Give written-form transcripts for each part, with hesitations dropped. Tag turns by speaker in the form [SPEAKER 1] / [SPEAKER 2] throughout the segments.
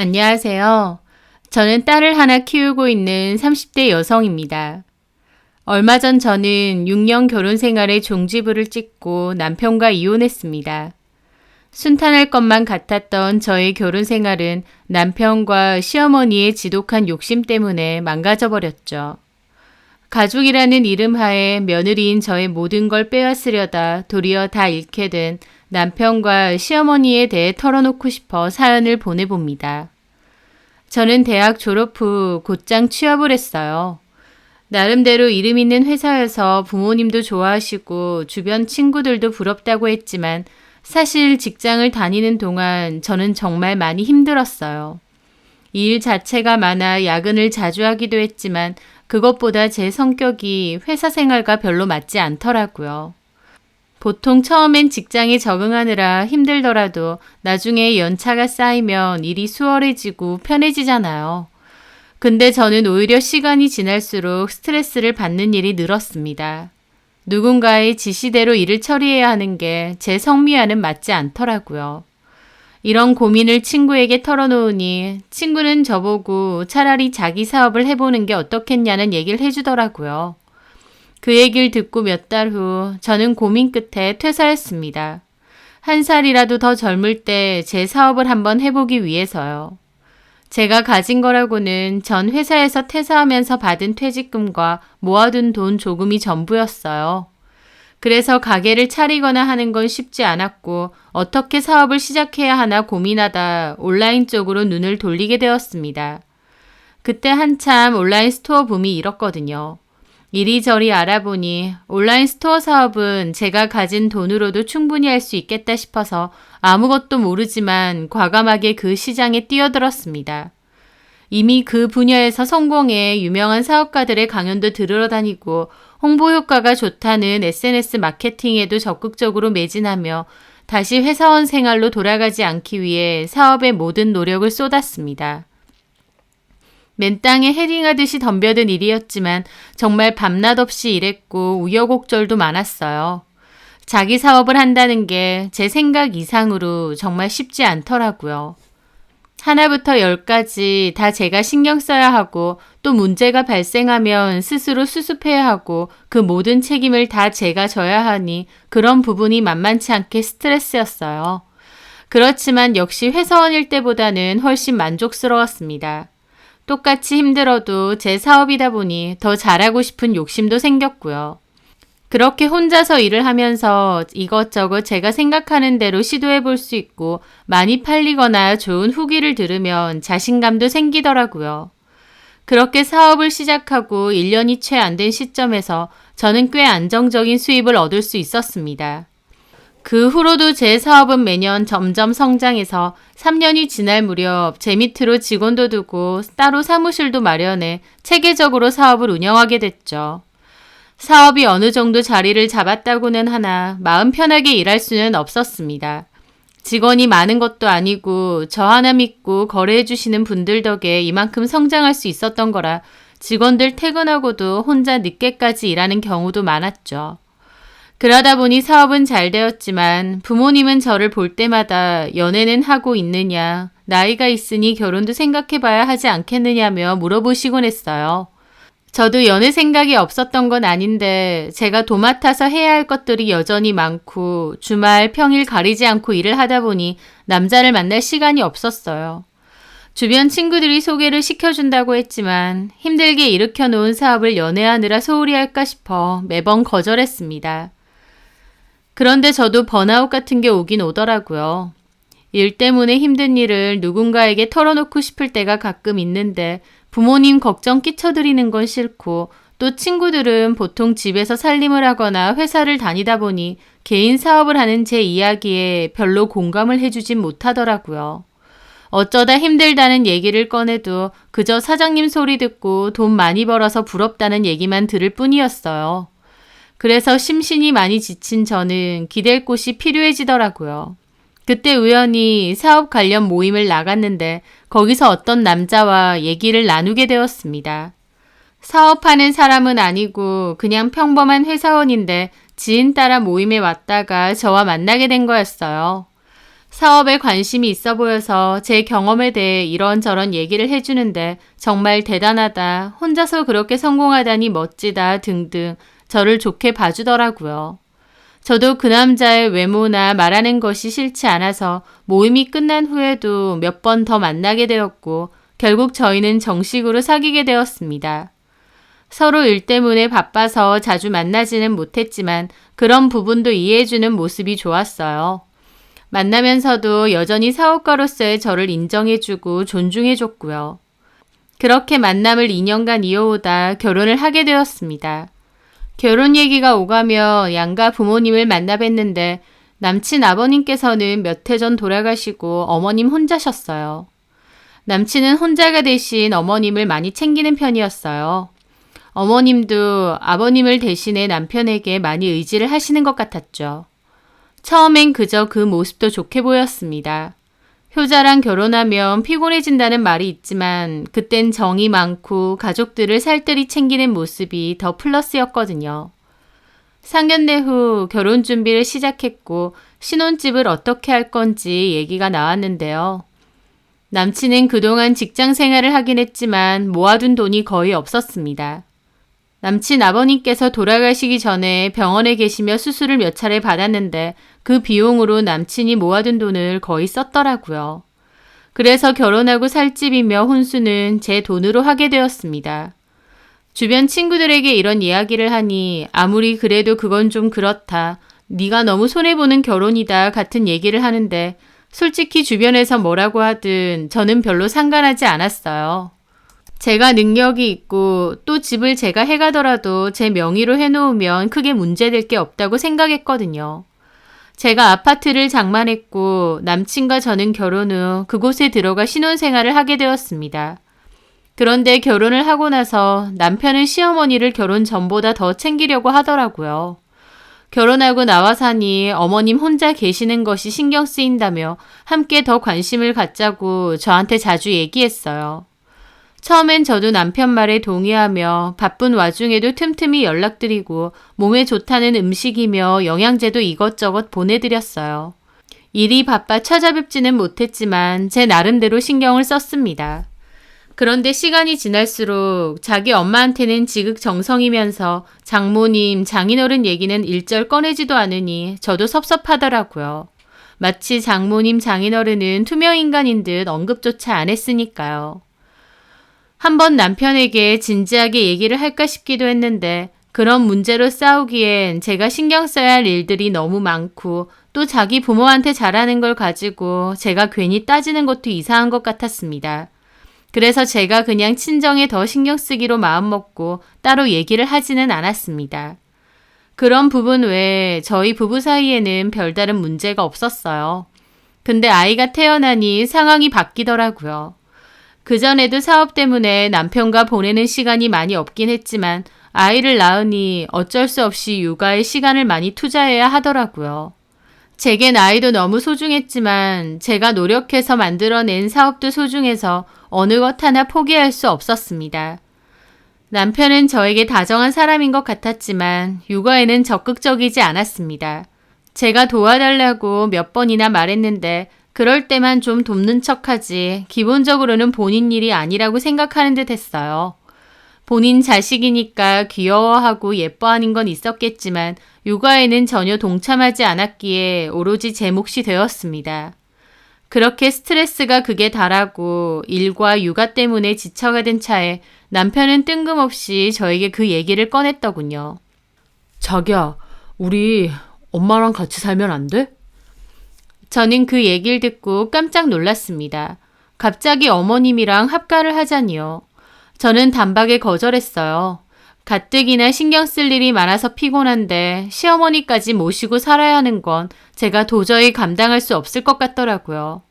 [SPEAKER 1] 안녕하세요. 저는 딸을 하나 키우고 있는 30대 여성입니다. 얼마 전 저는 6년 결혼 생활의 종지부를 찍고 남편과 이혼했습니다. 순탄할 것만 같았던 저의 결혼 생활은 남편과 시어머니의 지독한 욕심 때문에 망가져 버렸죠. 가족이라는 이름 하에 며느리인 저의 모든 걸 빼앗으려다 도리어 다 잃게 된 남편과 시어머니에 대해 털어놓고 싶어 사연을 보내봅니다. 저는 대학 졸업 후 곧장 취업을 했어요. 나름대로 이름 있는 회사여서 부모님도 좋아하시고 주변 친구들도 부럽다고 했지만 사실 직장을 다니는 동안 저는 정말 많이 힘들었어요. 이 일 자체가 많아 야근을 자주 하기도 했지만 그것보다 제 성격이 회사 생활과 별로 맞지 않더라고요. 보통 처음엔 직장에 적응하느라 힘들더라도 나중에 연차가 쌓이면 일이 수월해지고 편해지잖아요. 근데 저는 오히려 시간이 지날수록 스트레스를 받는 일이 늘었습니다. 누군가의 지시대로 일을 처리해야 하는 게 제 성미와는 맞지 않더라고요. 이런 고민을 친구에게 털어놓으니 친구는 저보고 차라리 자기 사업을 해보는 게 어떻겠냐는 얘기를 해주더라고요. 그 얘기를 듣고 몇 달 후 저는 고민 끝에 퇴사했습니다. 한 살이라도 더 젊을 때 제 사업을 한번 해보기 위해서요. 제가 가진 거라고는 전 회사에서 퇴사하면서 받은 퇴직금과 모아둔 돈 조금이 전부였어요. 그래서 가게를 차리거나 하는 건 쉽지 않았고 어떻게 사업을 시작해야 하나 고민하다 온라인 쪽으로 눈을 돌리게 되었습니다. 그때 한참 온라인 스토어 붐이 일었거든요. 이리저리 알아보니 온라인 스토어 사업은 제가 가진 돈으로도 충분히 할 수 있겠다 싶어서 아무것도 모르지만 과감하게 그 시장에 뛰어들었습니다. 이미 그 분야에서 성공해 유명한 사업가들의 강연도 들으러 다니고 홍보 효과가 좋다는 SNS 마케팅에도 적극적으로 매진하며 다시 회사원 생활로 돌아가지 않기 위해 사업에 모든 노력을 쏟았습니다. 맨땅에 헤딩하듯이 덤벼든 일이었지만 정말 밤낮 없이 일했고 우여곡절도 많았어요. 자기 사업을 한다는 게 제 생각 이상으로 정말 쉽지 않더라고요. 하나부터 열까지 다 제가 신경 써야 하고 또 문제가 발생하면 스스로 수습해야 하고 그 모든 책임을 다 제가 져야 하니 그런 부분이 만만치 않게 스트레스였어요. 그렇지만 역시 회사원일 때보다는 훨씬 만족스러웠습니다. 똑같이 힘들어도 제 사업이다 보니 더 잘하고 싶은 욕심도 생겼고요. 그렇게 혼자서 일을 하면서 이것저것 제가 생각하는 대로 시도해 볼 수 있고 많이 팔리거나 좋은 후기를 들으면 자신감도 생기더라고요. 그렇게 사업을 시작하고 1년이 채 안 된 시점에서 저는 꽤 안정적인 수입을 얻을 수 있었습니다. 그 후로도 제 사업은 매년 점점 성장해서 3년이 지날 무렵 제 밑으로 직원도 두고 따로 사무실도 마련해 체계적으로 사업을 운영하게 됐죠. 사업이 어느 정도 자리를 잡았다고는 하나 마음 편하게 일할 수는 없었습니다. 직원이 많은 것도 아니고 저 하나 믿고 거래해 주시는 분들 덕에 이만큼 성장할 수 있었던 거라 직원들 퇴근하고도 혼자 늦게까지 일하는 경우도 많았죠. 그러다 보니 사업은 잘 되었지만 부모님은 저를 볼 때마다 연애는 하고 있느냐, 나이가 있으니 결혼도 생각해봐야 하지 않겠느냐며 물어보시곤 했어요. 저도 연애 생각이 없었던 건 아닌데 제가 도맡아서 해야 할 것들이 여전히 많고 주말, 평일 가리지 않고 일을 하다 보니 남자를 만날 시간이 없었어요. 주변 친구들이 소개를 시켜준다고 했지만 힘들게 일으켜놓은 사업을 연애하느라 소홀히 할까 싶어 매번 거절했습니다. 그런데 저도 번아웃 같은 게 오긴 오더라고요. 일 때문에 힘든 일을 누군가에게 털어놓고 싶을 때가 가끔 있는데 부모님 걱정 끼쳐드리는 건 싫고 또 친구들은 보통 집에서 살림을 하거나 회사를 다니다 보니 개인 사업을 하는 제 이야기에 별로 공감을 해주진 못하더라고요. 어쩌다 힘들다는 얘기를 꺼내도 그저 사장님 소리 듣고 돈 많이 벌어서 부럽다는 얘기만 들을 뿐이었어요. 그래서 심신이 많이 지친 저는 기댈 곳이 필요해지더라고요. 그때 우연히 사업 관련 모임을 나갔는데 거기서 어떤 남자와 얘기를 나누게 되었습니다. 사업하는 사람은 아니고 그냥 평범한 회사원인데 지인 따라 모임에 왔다가 저와 만나게 된 거였어요. 사업에 관심이 있어 보여서 제 경험에 대해 이런저런 얘기를 해주는데 정말 대단하다, 혼자서 그렇게 성공하다니 멋지다 등등 저를 좋게 봐주더라고요. 저도 그 남자의 외모나 말하는 것이 싫지 않아서 모임이 끝난 후에도 몇 번 더 만나게 되었고 결국 저희는 정식으로 사귀게 되었습니다. 서로 일 때문에 바빠서 자주 만나지는 못했지만 그런 부분도 이해해주는 모습이 좋았어요. 만나면서도 여전히 사업가로서의 저를 인정해주고 존중해줬고요. 그렇게 만남을 2년간 이어오다 결혼을 하게 되었습니다. 결혼 얘기가 오가며 양가 부모님을 만나 뵀는데 남친 아버님께서는 몇 해 전 돌아가시고 어머님 혼자셨어요. 남친은 혼자가 대신 어머님을 많이 챙기는 편이었어요. 어머님도 아버님을 대신해 남편에게 많이 의지를 하시는 것 같았죠. 처음엔 그저 그 모습도 좋게 보였습니다. 효자랑 결혼하면 피곤해진다는 말이 있지만 그땐 정이 많고 가족들을 살뜰히 챙기는 모습이 더 플러스였거든요. 상견례 후 결혼 준비를 시작했고 신혼집을 어떻게 할 건지 얘기가 나왔는데요. 남친은 그동안 직장 생활을 하긴 했지만 모아둔 돈이 거의 없었습니다. 남친 아버님께서 돌아가시기 전에 병원에 계시며 수술을 몇 차례 받았는데 그 비용으로 남친이 모아둔 돈을 거의 썼더라고요. 그래서 결혼하고 살 집이며 혼수는 제 돈으로 하게 되었습니다. 주변 친구들에게 이런 이야기를 하니 아무리 그래도 그건 좀 그렇다, 네가 너무 손해보는 결혼이다 같은 얘기를 하는데 솔직히 주변에서 뭐라고 하든 저는 별로 상관하지 않았어요. 제가 능력이 있고 또 집을 제가 해가더라도 제 명의로 해놓으면 크게 문제될 게 없다고 생각했거든요. 제가 아파트를 장만했고 남친과 저는 결혼 후 그곳에 들어가 신혼생활을 하게 되었습니다. 그런데 결혼을 하고 나서 남편은 시어머니를 결혼 전보다 더 챙기려고 하더라고요. 결혼하고 나와 사니 어머님 혼자 계시는 것이 신경 쓰인다며 함께 더 관심을 갖자고 저한테 자주 얘기했어요. 처음엔 저도 남편 말에 동의하며 바쁜 와중에도 틈틈이 연락드리고 몸에 좋다는 음식이며 영양제도 이것저것 보내드렸어요. 일이 바빠 찾아뵙지는 못했지만 제 나름대로 신경을 썼습니다. 그런데 시간이 지날수록 자기 엄마한테는 지극정성이면서 장모님, 장인어른 얘기는 일절 꺼내지도 않으니 저도 섭섭하더라고요. 마치 장모님, 장인어른은 투명인간인 듯 언급조차 안 했으니까요. 한번 남편에게 진지하게 얘기를 할까 싶기도 했는데 그런 문제로 싸우기엔 제가 신경 써야 할 일들이 너무 많고 또 자기 부모한테 잘하는 걸 가지고 제가 괜히 따지는 것도 이상한 것 같았습니다. 그래서 제가 그냥 친정에 더 신경 쓰기로 마음먹고 따로 얘기를 하지는 않았습니다. 그런 부분 외에 저희 부부 사이에는 별다른 문제가 없었어요. 근데 아이가 태어나니 상황이 바뀌더라고요. 그전에도 사업 때문에 남편과 보내는 시간이 많이 없긴 했지만 아이를 낳으니 어쩔 수 없이 육아에 시간을 많이 투자해야 하더라고요. 제겐 아이도 너무 소중했지만 제가 노력해서 만들어낸 사업도 소중해서 어느 것 하나 포기할 수 없었습니다. 남편은 저에게 다정한 사람인 것 같았지만 육아에는 적극적이지 않았습니다. 제가 도와달라고 몇 번이나 말했는데 그럴 때만 좀 돕는 척하지 기본적으로는 본인 일이 아니라고 생각하는 듯 했어요. 본인 자식이니까 귀여워하고 예뻐하는 건 있었겠지만 육아에는 전혀 동참하지 않았기에 오로지 제 몫이 되었습니다. 그렇게 스트레스가 극에 달하고 일과 육아 때문에 지쳐가던 차에 남편은 뜬금없이 저에게 그 얘기를 꺼냈더군요.
[SPEAKER 2] 자기야, 우리 엄마랑 같이 살면 안 돼?
[SPEAKER 1] 저는 그 얘기를 듣고 깜짝 놀랐습니다. 갑자기 어머님이랑 합가를 하자니요. 저는 단박에 거절했어요. 가뜩이나 신경 쓸 일이 많아서 피곤한데 시어머니까지 모시고 살아야 하는 건 제가 도저히 감당할 수 없을 것 같더라고요.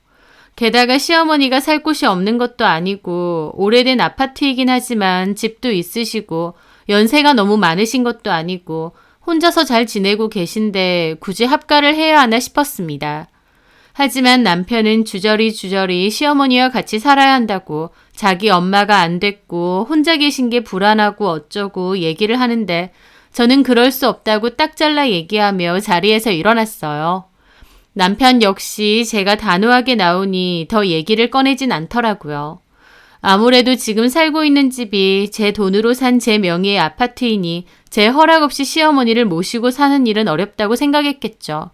[SPEAKER 1] 게다가 시어머니가 살 곳이 없는 것도 아니고 오래된 아파트이긴 하지만 집도 있으시고 연세가 너무 많으신 것도 아니고 혼자서 잘 지내고 계신데 굳이 합가를 해야 하나 싶었습니다. 하지만 남편은 주저리 시어머니와 같이 살아야 한다고 자기 엄마가 안 됐고 혼자 계신 게 불안하고 어쩌고 얘기를 하는데 저는 그럴 수 없다고 딱 잘라 얘기하며 자리에서 일어났어요. 남편 역시 제가 단호하게 나오니 더 얘기를 꺼내진 않더라고요. 아무래도 지금 살고 있는 집이 제 돈으로 산 제 명의의 아파트이니 제 허락 없이 시어머니를 모시고 사는 일은 어렵다고 생각했겠죠.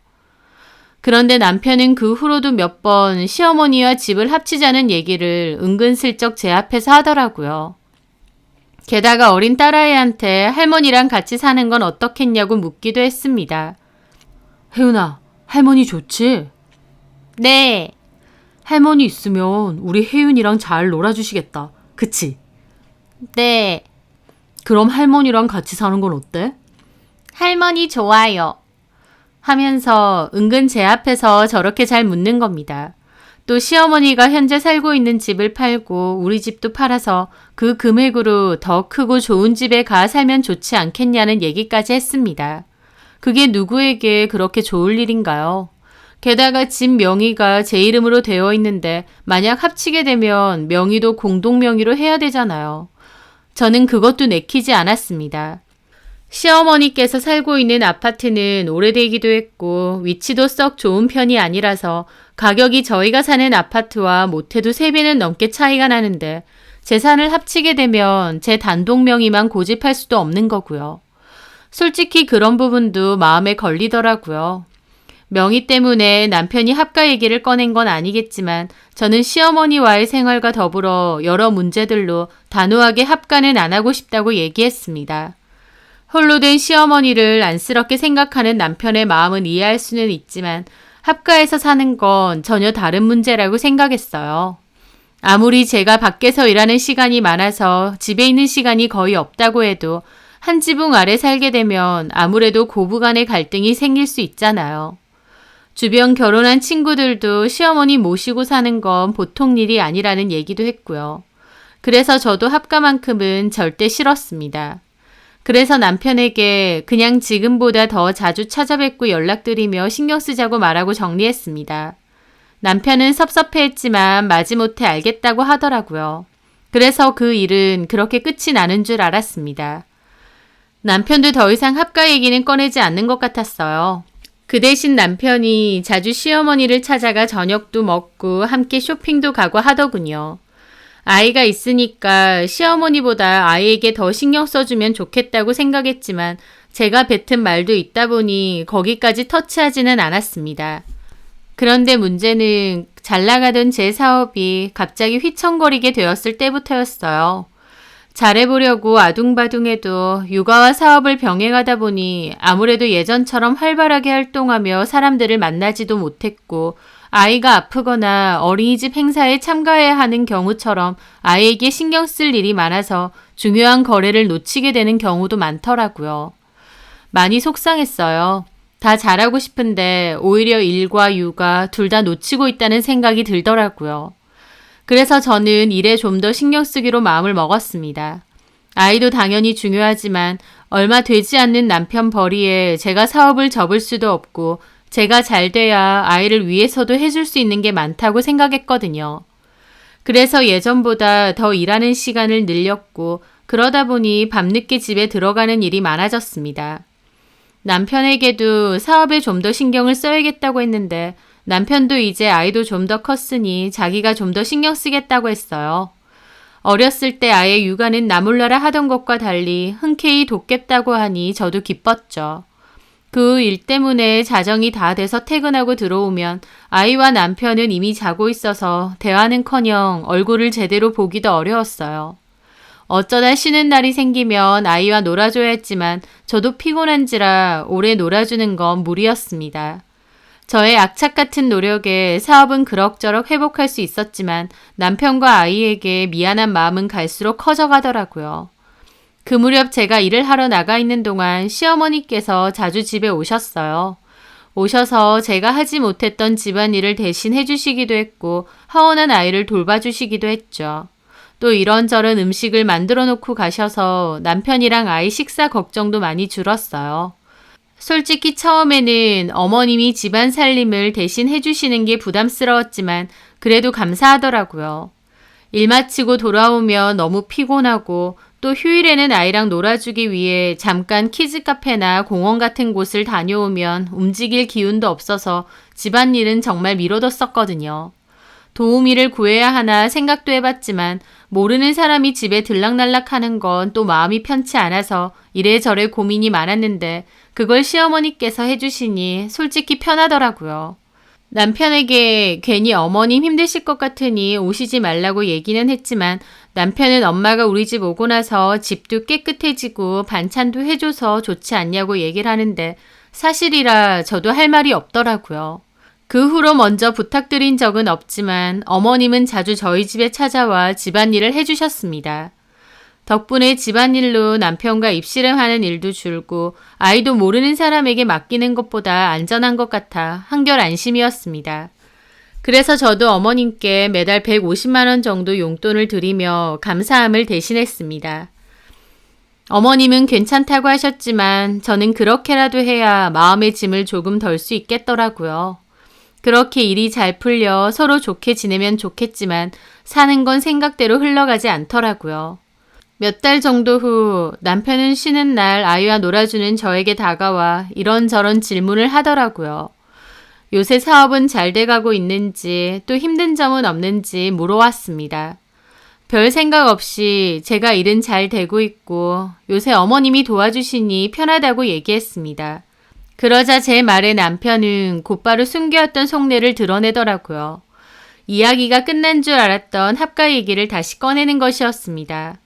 [SPEAKER 1] 그런데 남편은 그 후로도 몇 번 시어머니와 집을 합치자는 얘기를 은근슬쩍 제 앞에서 하더라고요. 게다가 어린 딸아이한테 할머니랑 같이 사는 건 어떻겠냐고 묻기도 했습니다.
[SPEAKER 2] 혜은아, 할머니 좋지?
[SPEAKER 1] 네,
[SPEAKER 2] 할머니 있으면 우리 혜윤이랑 잘 놀아주시겠다. 그치?
[SPEAKER 1] 네,
[SPEAKER 2] 그럼 할머니랑 같이 사는 건 어때?
[SPEAKER 1] 할머니 좋아요. 하면서 은근 제 앞에서 저렇게 잘 묻는 겁니다. 또 시어머니가 현재 살고 있는 집을 팔고 우리 집도 팔아서 그 금액으로 더 크고 좋은 집에 가 살면 좋지 않겠냐는 얘기까지 했습니다. 그게 누구에게 그렇게 좋을 일인가요? 게다가 집 명의가 제 이름으로 되어 있는데 만약 합치게 되면 명의도 공동 명의로 해야 되잖아요. 저는 그것도 내키지 않았습니다. 시어머니께서 살고 있는 아파트는 오래되기도 했고 위치도 썩 좋은 편이 아니라서 가격이 저희가 사는 아파트와 못해도 3배는 넘게 차이가 나는데 재산을 합치게 되면 제 단독 명의만 고집할 수도 없는 거고요. 솔직히 그런 부분도 마음에 걸리더라고요. 명의 때문에 남편이 합가 얘기를 꺼낸 건 아니겠지만 저는 시어머니와의 생활과 더불어 여러 문제들로 단호하게 합가는 안 하고 싶다고 얘기했습니다. 홀로 된 시어머니를 안쓰럽게 생각하는 남편의 마음은 이해할 수는 있지만 합가해서 사는 건 전혀 다른 문제라고 생각했어요. 아무리 제가 밖에서 일하는 시간이 많아서 집에 있는 시간이 거의 없다고 해도 한 지붕 아래 살게 되면 아무래도 고부간의 갈등이 생길 수 있잖아요. 주변 결혼한 친구들도 시어머니 모시고 사는 건 보통 일이 아니라는 얘기도 했고요. 그래서 저도 합가만큼은 절대 싫었습니다. 그래서 남편에게 그냥 지금보다 더 자주 찾아뵙고 연락드리며 신경 쓰자고 말하고 정리했습니다. 남편은 섭섭해했지만 마지못해 알겠다고 하더라고요. 그래서 그 일은 그렇게 끝이 나는 줄 알았습니다. 남편도 더 이상 합가 얘기는 꺼내지 않는 것 같았어요. 그 대신 남편이 자주 시어머니를 찾아가 저녁도 먹고 함께 쇼핑도 가고 하더군요. 아이가 있으니까 시어머니보다 아이에게 더 신경 써주면 좋겠다고 생각했지만 제가 뱉은 말도 있다 보니 거기까지 터치하지는 않았습니다. 그런데 문제는 잘 나가던 제 사업이 갑자기 휘청거리게 되었을 때부터였어요. 잘해보려고 아둥바둥해도 육아와 사업을 병행하다 보니 아무래도 예전처럼 활발하게 활동하며 사람들을 만나지도 못했고 아이가 아프거나 어린이집 행사에 참가해야 하는 경우처럼 아이에게 신경 쓸 일이 많아서 중요한 거래를 놓치게 되는 경우도 많더라고요. 많이 속상했어요. 다 잘하고 싶은데 오히려 일과 육아 둘 다 놓치고 있다는 생각이 들더라고요. 그래서 저는 일에 좀 더 신경 쓰기로 마음을 먹었습니다. 아이도 당연히 중요하지만 얼마 되지 않는 남편 벌이에 제가 사업을 접을 수도 없고 제가 잘 돼야 아이를 위해서도 해줄 수 있는 게 많다고 생각했거든요. 그래서 예전보다 더 일하는 시간을 늘렸고 그러다 보니 밤늦게 집에 들어가는 일이 많아졌습니다. 남편에게도 사업에 좀 더 신경을 써야겠다고 했는데 남편도 이제 아이도 좀 더 컸으니 자기가 좀 더 신경 쓰겠다고 했어요. 어렸을 때 아이의 육아는 나 몰라라 하던 것과 달리 흔쾌히 돕겠다고 하니 저도 기뻤죠. 그 일 때문에 자정이 다 돼서 퇴근하고 들어오면 아이와 남편은 이미 자고 있어서 대화는커녕 얼굴을 제대로 보기도 어려웠어요. 어쩌다 쉬는 날이 생기면 아이와 놀아줘야 했지만 저도 피곤한지라 오래 놀아주는 건 무리였습니다. 저의 악착 같은 노력에 사업은 그럭저럭 회복할 수 있었지만 남편과 아이에게 미안한 마음은 갈수록 커져가더라고요. 그 무렵 제가 일을 하러 나가 있는 동안 시어머니께서 자주 집에 오셨어요. 오셔서 제가 하지 못했던 집안일을 대신 해주시기도 했고 하원한 아이를 돌봐주시기도 했죠. 또 이런저런 음식을 만들어 놓고 가셔서 남편이랑 아이 식사 걱정도 많이 줄었어요. 솔직히 처음에는 어머님이 집안 살림을 대신 해주시는 게 부담스러웠지만 그래도 감사하더라고요. 일 마치고 돌아오면 너무 피곤하고 또 휴일에는 아이랑 놀아주기 위해 잠깐 키즈 카페나 공원 같은 곳을 다녀오면 움직일 기운도 없어서 집안일은 정말 미뤄뒀었거든요. 도우미를 구해야 하나 생각도 해봤지만 모르는 사람이 집에 들락날락하는 건 또 마음이 편치 않아서 이래저래 고민이 많았는데 그걸 시어머니께서 해주시니 솔직히 편하더라고요. 남편에게 괜히 어머님 힘드실 것 같으니 오시지 말라고 얘기는 했지만 남편은 엄마가 우리 집 오고 나서 집도 깨끗해지고 반찬도 해줘서 좋지 않냐고 얘기를 하는데 사실이라 저도 할 말이 없더라고요. 그 후로 먼저 부탁드린 적은 없지만 어머님은 자주 저희 집에 찾아와 집안일을 해주셨습니다. 덕분에 집안일로 남편과 입씨름하는 일도 줄고 아이도 모르는 사람에게 맡기는 것보다 안전한 것 같아 한결 안심이었습니다. 그래서 저도 어머님께 매달 150만 원 정도 용돈을 드리며 감사함을 대신했습니다. 어머님은 괜찮다고 하셨지만 저는 그렇게라도 해야 마음의 짐을 조금 덜 수 있겠더라고요. 그렇게 일이 잘 풀려 서로 좋게 지내면 좋겠지만 사는 건 생각대로 흘러가지 않더라고요. 몇 달 정도 후 남편은 쉬는 날 아이와 놀아주는 저에게 다가와 이런저런 질문을 하더라고요. 요새 사업은 잘 돼가고 있는지 또 힘든 점은 없는지 물어왔습니다. 별 생각 없이 제가 일은 잘 되고 있고 요새 어머님이 도와주시니 편하다고 얘기했습니다. 그러자 제 말에 남편은 곧바로 숨겨왔던 속내를 드러내더라고요. 이야기가 끝난 줄 알았던 합가 얘기를 다시 꺼내는 것이었습니다.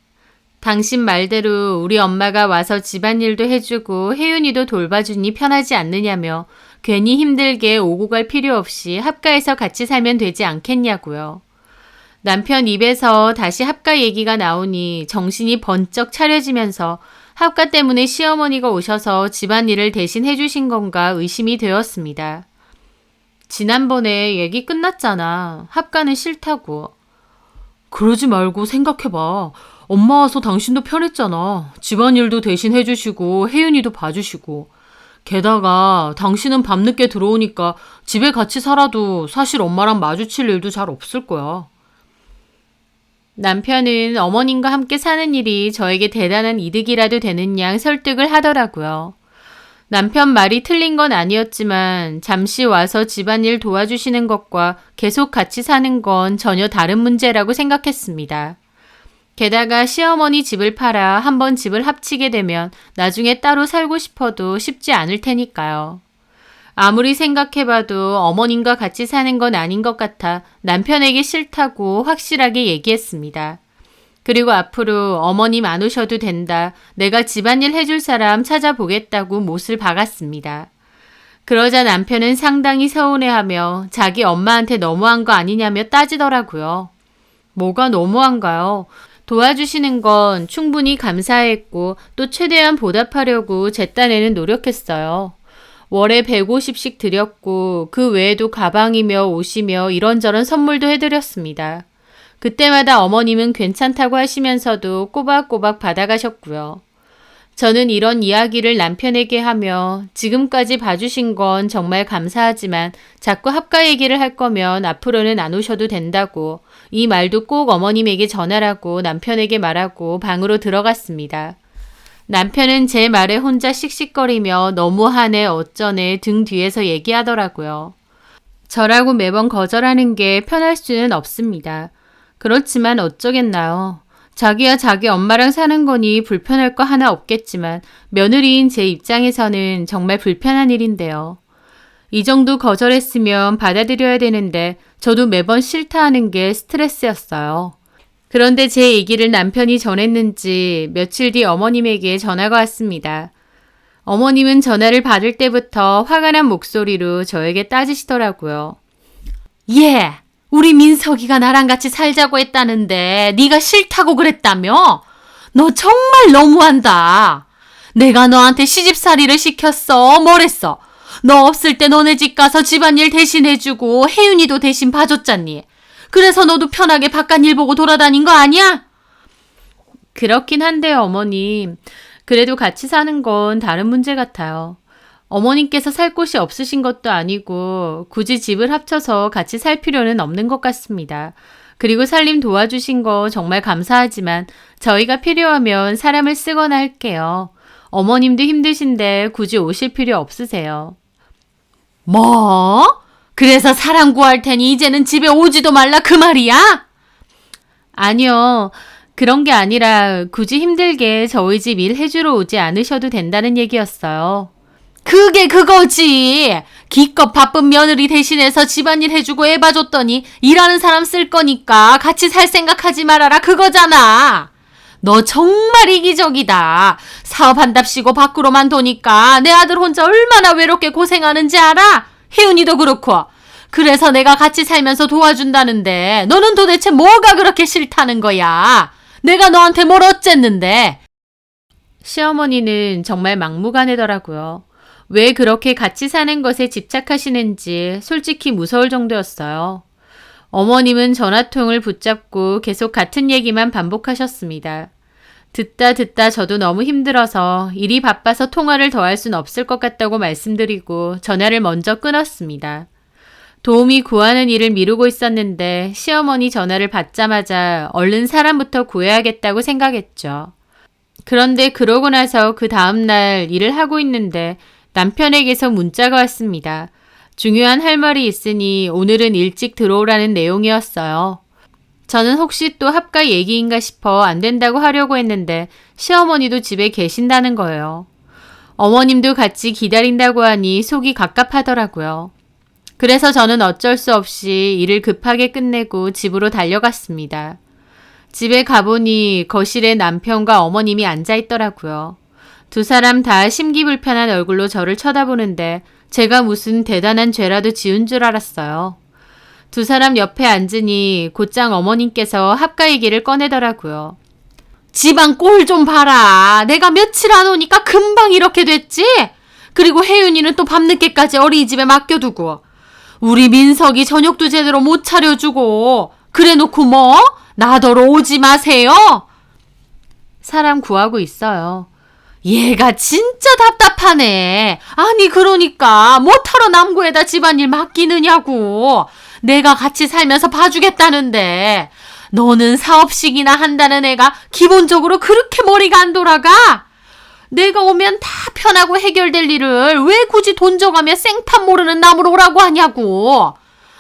[SPEAKER 1] 당신 말대로 우리 엄마가 와서 집안일도 해주고 혜윤이도 돌봐주니 편하지 않느냐며 괜히 힘들게 오고 갈 필요 없이 합가해서 같이 살면 되지 않겠냐고요. 남편 입에서 다시 합가 얘기가 나오니 정신이 번쩍 차려지면서 합가 때문에 시어머니가 오셔서 집안일을 대신 해주신 건가 의심이 되었습니다. 지난번에 얘기 끝났잖아. 합가는 싫다고.
[SPEAKER 2] 그러지 말고 생각해봐. 엄마 와서 당신도 편했잖아. 집안일도 대신 해주시고 혜윤이도 봐주시고. 게다가 당신은 밤늦게 들어오니까 집에 같이 살아도 사실 엄마랑 마주칠 일도 잘 없을 거야.
[SPEAKER 1] 남편은 어머님과 함께 사는 일이 저에게 대단한 이득이라도 되는 양 설득을 하더라고요. 남편 말이 틀린 건 아니었지만 잠시 와서 집안일 도와주시는 것과 계속 같이 사는 건 전혀 다른 문제라고 생각했습니다. 게다가 시어머니 집을 팔아 한번 집을 합치게 되면 나중에 따로 살고 싶어도 쉽지 않을 테니까요. 아무리 생각해봐도 어머님과 같이 사는 건 아닌 것 같아 남편에게 싫다고 확실하게 얘기했습니다. 그리고 앞으로 어머님 안 오셔도 된다. 내가 집안일 해줄 사람 찾아보겠다고 못을 박았습니다. 그러자 남편은 상당히 서운해하며 자기 엄마한테 너무한 거 아니냐며 따지더라고요. 뭐가 너무한가요? 도와주시는 건 충분히 감사했고 또 최대한 보답하려고 제 딴에는 노력했어요. 월에 150씩 드렸고 그 외에도 가방이며 옷이며 이런저런 선물도 해드렸습니다. 그때마다 어머님은 괜찮다고 하시면서도 꼬박꼬박 받아가셨고요. 저는 이런 이야기를 남편에게 하며 지금까지 봐주신 건 정말 감사하지만 자꾸 합가 얘기를 할 거면 앞으로는 안 오셔도 된다고 이 말도 꼭 어머님에게 전하라고 남편에게 말하고 방으로 들어갔습니다. 남편은 제 말에 혼자 씩씩거리며 너무하네 어쩌네 등 뒤에서 얘기하더라고요. 저라고 매번 거절하는 게 편할 수는 없습니다. 그렇지만 어쩌겠나요. 자기야 자기 엄마랑 사는 거니 불편할 거 하나 없겠지만 며느리인 제 입장에서는 정말 불편한 일인데요. 이 정도 거절했으면 받아들여야 되는데 저도 매번 싫다 하는 게 스트레스였어요. 그런데 제 얘기를 남편이 전했는지 며칠 뒤 어머님에게 전화가 왔습니다. 어머님은 전화를 받을 때부터 화가 난 목소리로 저에게 따지시더라고요.
[SPEAKER 2] 예! 우리 민석이가 나랑 같이 살자고 했다는데 네가 싫다고 그랬다며? 너 정말 너무한다. 내가 너한테 시집살이를 시켰어. 뭐랬어? 너 없을 때 너네 집 가서 집안일 대신 해주고 혜윤이도 대신 봐줬잖니. 그래서 너도 편하게 바깥일 보고 돌아다닌 거 아니야?
[SPEAKER 1] 그렇긴 한데요, 어머님. 그래도 같이 사는 건 다른 문제 같아요. 어머님께서 살 곳이 없으신 것도 아니고 굳이 집을 합쳐서 같이 살 필요는 없는 것 같습니다. 그리고 살림 도와주신 거 정말 감사하지만 저희가 필요하면 사람을 쓰거나 할게요. 어머님도 힘드신데 굳이 오실 필요 없으세요.
[SPEAKER 2] 뭐? 그래서 사람 구할 테니 이제는 집에 오지도 말라 그 말이야?
[SPEAKER 1] 아니요. 그런 게 아니라 굳이 힘들게 저희 집 일 해주러 오지 않으셔도 된다는 얘기였어요.
[SPEAKER 2] 그게 그거지. 기껏 바쁜 며느리 대신해서 집안일 해주고 애 봐줬더니 일하는 사람 쓸 거니까 같이 살 생각하지 말아라 그거잖아. 너 정말 이기적이다. 사업한답시고 밖으로만 도니까 내 아들 혼자 얼마나 외롭게 고생하는지 알아? 혜윤이도 그렇고. 그래서 내가 같이 살면서 도와준다는데 너는 도대체 뭐가 그렇게 싫다는 거야? 내가 너한테 뭘 어쨌는데?
[SPEAKER 1] 시어머니는 정말 막무가내더라고요. 왜 그렇게 같이 사는 것에 집착하시는지 솔직히 무서울 정도였어요. 어머님은 전화통을 붙잡고 계속 같은 얘기만 반복하셨습니다. 듣다 저도 너무 힘들어서 일이 바빠서 통화를 더 할 순 없을 것 같다고 말씀드리고 전화를 먼저 끊었습니다. 도움이 구하는 일을 미루고 있었는데 시어머니 전화를 받자마자 얼른 사람부터 구해야겠다고 생각했죠. 그런데 그러고 나서 그 다음날 일을 하고 있는데 남편에게서 문자가 왔습니다. 중요한 할 말이 있으니 오늘은 일찍 들어오라는 내용이었어요. 저는 혹시 또 합가 얘기인가 싶어 안 된다고 하려고 했는데 시어머니도 집에 계신다는 거예요. 어머님도 같이 기다린다고 하니 속이 갑갑하더라고요. 그래서 저는 어쩔 수 없이 일을 급하게 끝내고 집으로 달려갔습니다. 집에 가보니 거실에 남편과 어머님이 앉아있더라고요. 두 사람 다 심기불편한 얼굴로 저를 쳐다보는데 제가 무슨 대단한 죄라도 지은 줄 알았어요. 두 사람 옆에 앉으니 곧장 어머님께서 합가 얘기를 꺼내더라고요.
[SPEAKER 2] 집안 꼴 좀 봐라. 내가 며칠 안 오니까 금방 이렇게 됐지? 그리고 혜윤이는 또 밤늦게까지 어린이집에 맡겨두고 우리 민석이 저녁도 제대로 못 차려주고 그래놓고 뭐? 나더러 오지 마세요?
[SPEAKER 1] 사람 구하고 있어요.
[SPEAKER 2] 얘가 진짜 답답하네. 아니 그러니까 뭐하러 남구에다 집안일 맡기느냐고. 내가 같이 살면서 봐주겠다는데 너는 사업식이나 한다는 애가 기본적으로 그렇게 머리가 안 돌아가? 내가 오면 다 편하고 해결될 일을 왜 굳이 돈 줘가며 생판 모르는 남으로 오라고 하냐고.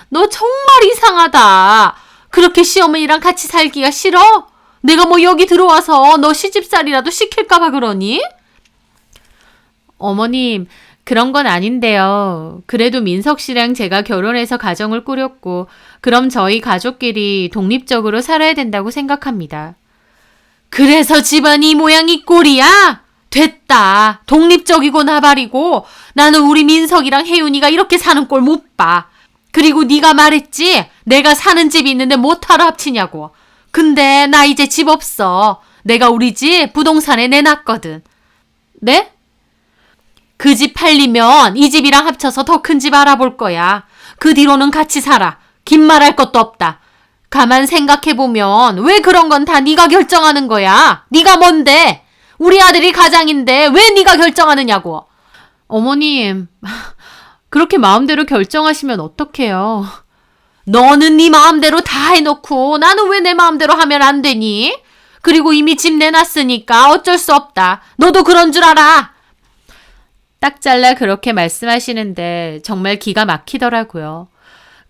[SPEAKER 2] 너 정말 이상하다. 그렇게 시어머니랑 같이 살기가 싫어? 내가 뭐 여기 들어와서 너 시집살이라도 시킬까봐 그러니?
[SPEAKER 1] 어머님, 그런 건 아닌데요. 그래도 민석 씨랑 제가 결혼해서 가정을 꾸렸고 그럼 저희 가족끼리 독립적으로 살아야 된다고 생각합니다.
[SPEAKER 2] 그래서 집안이 이 모양 이 꼴이야? 됐다. 독립적이고 나발이고 나는 우리 민석이랑 혜윤이가 이렇게 사는 꼴 못 봐. 그리고 네가 말했지? 내가 사는 집이 있는데 못하러 합치냐고. 근데 나 이제 집 없어. 내가 우리 집 부동산에 내놨거든.
[SPEAKER 1] 네?
[SPEAKER 2] 그 집 팔리면 이 집이랑 합쳐서 더 큰 집 알아볼 거야. 그 뒤로는 같이 살아. 긴 말할 것도 없다. 가만 생각해보면 왜 그런 건 다 네가 결정하는 거야. 네가 뭔데? 우리 아들이 가장인데 왜 네가 결정하느냐고.
[SPEAKER 1] 어머님, 그렇게 마음대로 결정하시면 어떡해요.
[SPEAKER 2] 너는 네 마음대로 다 해놓고 나는 왜 내 마음대로 하면 안 되니? 그리고 이미 집 내놨으니까 어쩔 수 없다. 너도 그런 줄 알아.
[SPEAKER 1] 딱 잘라 그렇게 말씀하시는데 정말 기가 막히더라고요.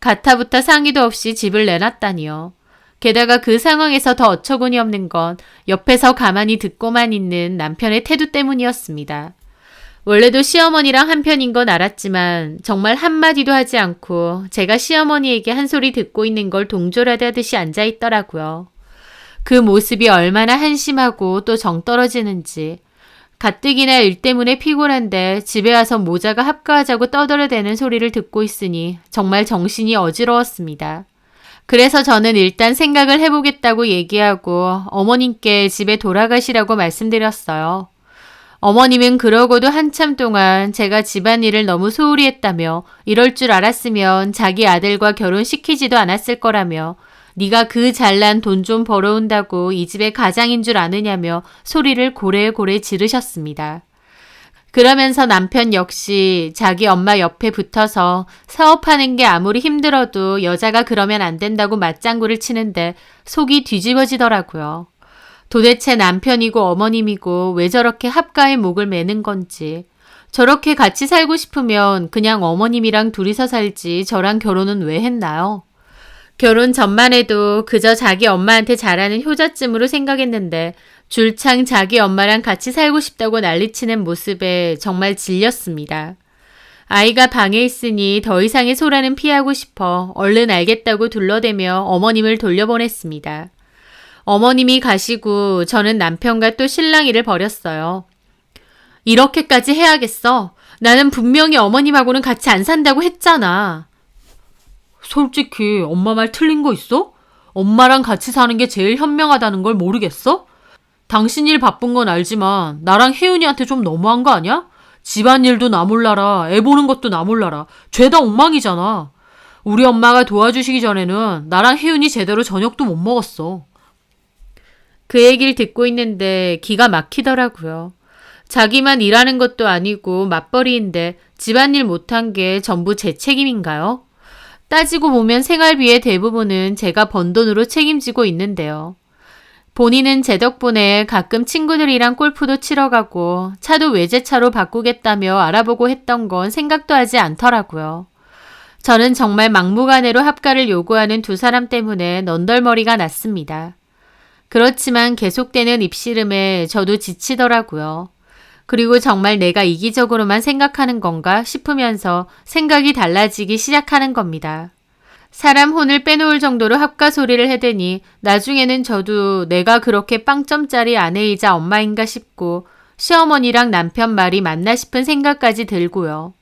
[SPEAKER 1] 가타부타 상의도 없이 집을 내놨다니요. 게다가 그 상황에서 더 어처구니 없는 건 옆에서 가만히 듣고만 있는 남편의 태도 때문이었습니다. 원래도 시어머니랑 한편인 건 알았지만 정말 한마디도 하지 않고 제가 시어머니에게 한 소리 듣고 있는 걸 동조라듯이 앉아있더라고요. 그 모습이 얼마나 한심하고 또 정 떨어지는지. 가뜩이나 일 때문에 피곤한데 집에 와서 모자가 합가하자고 떠들어대는 소리를 듣고 있으니 정말 정신이 어지러웠습니다. 그래서 저는 일단 생각을 해보겠다고 얘기하고 어머님께 집에 돌아가시라고 말씀드렸어요. 어머님은 그러고도 한참 동안 제가 집안일을 너무 소홀히 했다며 이럴 줄 알았으면 자기 아들과 결혼시키지도 않았을 거라며 네가 그 잘난 돈 좀 벌어온다고 이 집의 가장인 줄 아느냐며 소리를 고래고래 지르셨습니다. 그러면서 남편 역시 자기 엄마 옆에 붙어서 사업하는 게 아무리 힘들어도 여자가 그러면 안 된다고 맞장구를 치는데 속이 뒤집어지더라고요. 도대체 남편이고 어머님이고 왜 저렇게 합가에 목을 매는 건지. 저렇게 같이 살고 싶으면 그냥 어머님이랑 둘이서 살지 저랑 결혼은 왜 했나요? 결혼 전만 해도 그저 자기 엄마한테 잘하는 효자쯤으로 생각했는데 줄창 자기 엄마랑 같이 살고 싶다고 난리치는 모습에 정말 질렸습니다. 아이가 방에 있으니 더 이상의 소란은 피하고 싶어 얼른 알겠다고 둘러대며 어머님을 돌려보냈습니다. 어머님이 가시고 저는 남편과 또 실랑이를 벌였어요. 이렇게까지 해야겠어. 나는 분명히 어머님하고는 같이 안 산다고 했잖아. 솔직히 엄마 말 틀린 거 있어? 엄마랑 같이 사는 게 제일 현명하다는 걸 모르겠어? 당신 일 바쁜 건 알지만 나랑 혜윤이한테 좀 너무한 거 아니야? 집안일도 나 몰라라, 애 보는 것도 나 몰라라. 죄다 엉망이잖아. 우리 엄마가 도와주시기 전에는 나랑 혜윤이 제대로 저녁도 못 먹었어. 그 얘기를 듣고 있는데 기가 막히더라고요. 자기만 일하는 것도 아니고 맞벌이인데 집안일 못한 게 전부 제 책임인가요? 따지고 보면 생활비의 대부분은 제가 번 돈으로 책임지고 있는데요. 본인은 제 덕분에 가끔 친구들이랑 골프도 치러 가고 차도 외제차로 바꾸겠다며 알아보고 했던 건 생각도 하지 않더라고요. 저는 정말 막무가내로 합가를 요구하는 두 사람 때문에 넌덜머리가 났습니다. 그렇지만 계속되는 입씨름에 저도 지치더라고요. 그리고 정말 내가 이기적으로만 생각하는 건가 싶으면서 생각이 달라지기 시작하는 겁니다. 사람 혼을 빼놓을 정도로 합가 소리를 해대니 나중에는 저도 내가 그렇게 빵점짜리 아내이자 엄마인가 싶고 시어머니랑 남편 말이 맞나 싶은 생각까지 들고요.